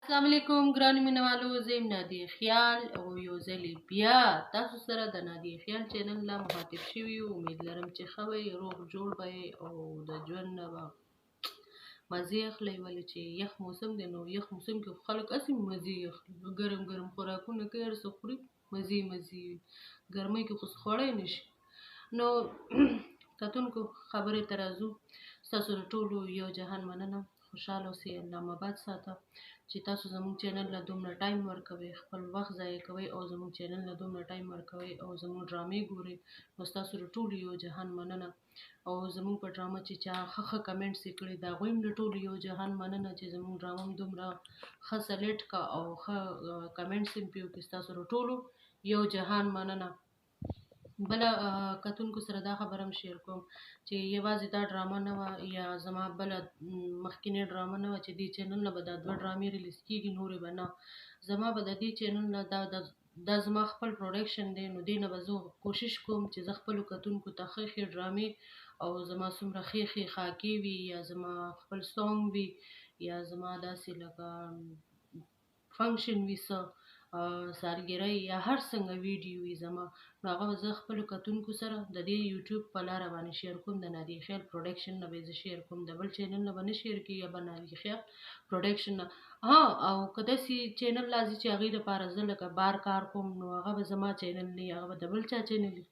السلام علیکم ګرانو مینوالو، زه یم نادیه خیال او یو ځلې بیا تاسو سره د نادیه خیال چینل له مخاطب شوي یو. امید لرم چې ښه وئ، روغ جوړ به او د ژوند نه به مزې اخلئ. ولې چې یخ موسم دی، نو یخ موسم کې خو خلک هسې مزې اخلي، ګرم ګرم خوراکونه کوي، هر څه خوري، مزې مزې وي. ګرمۍ کې خو څه خوړی نه شي. نو کتونکو خبرې ته راځو. ستاسو د ټولو یو جهان مننه. خوشحاله اوسئ، الله مو آباد ساته. چې تاسو زموږ چینل له دومره ټایم ورکوئ، خپل وخت ضایع کوئ او زموږ چینل له دومره ټایم ورکوئ او زموږ ډرامې ګورئ، نو ستاسو د ټولو یو جهان مننه. او زموږ په ډرامه چې چا ښه ښه کمنټس یې کړي، د هغوی هم د ټولو یو جهان مننه چې زموږ ډرامه هم دومره ښه سلیکټ کا او ښه کمنټس یې پې وکړي. ستاسو د ټولو یو جهان مننه. بله کتونکو سره دا خبره هم شیر کوم چې یوازې دا ډرامه نه وه یا زما بله مخکینۍ ډرامه نه وه چې دې چینل نه به دا دوه ډرامې ریلیز کېږي، نورې به نه. زما به د دې چینل نه دا زما خپل پروډکشن دی، نو دې نه به زه کوشش کوم چې زه خپلو کتونکو ته ښې ښې ډرامې او زما څومره ښې ښې خاکې وي یا زما خپل سانګ وي یا زما داسې لکه فنکشن وي، څه سالګرۍ یا هر څنګه ویډیو وي زما، نو هغه به زه خپلو کتونکو سره د دې یوټیوب په لاره باندې شیر کوم. د نادیه خیال پروډکشن نه به یې زه شیر کوم، د بل چینل نه به نه شیر کېږي، یا به نادیه خیال پروډکشن نه. او که داسې چینل راځي چې هغې دپاره زه لکه بار کار کوم، نو هغه به زما چینل نه وي، هغه به د بل چا چینل وي.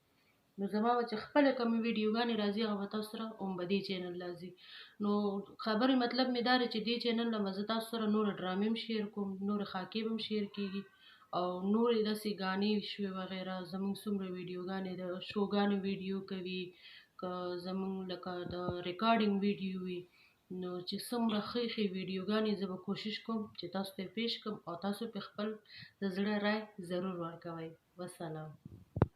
نو زما به چې خپله کومې ویډیوګانې راځي، هغه به تاسو سره هم به دې چینل راځي. نو خبرې مطلب مې دا دی چې دې چینل نه به زه تاسو سره نورې ډرامې هم شیر کوم، نورې خاکې به هم شیر کېږي او نورې داسې ګانې شوې وغیره. زموږ څومره ویډیوګانې د شوګانو ویډیو کوي، که زموږ لکه د ریکارډینګ ویډیو وي، نو چې څومره ښې ښې ویډیوګانې زه به کوشش کوم چې تاسو ته یې پیش کړم او تاسو پې خپل د زړه رای ضرور ورکوئ. وسلام.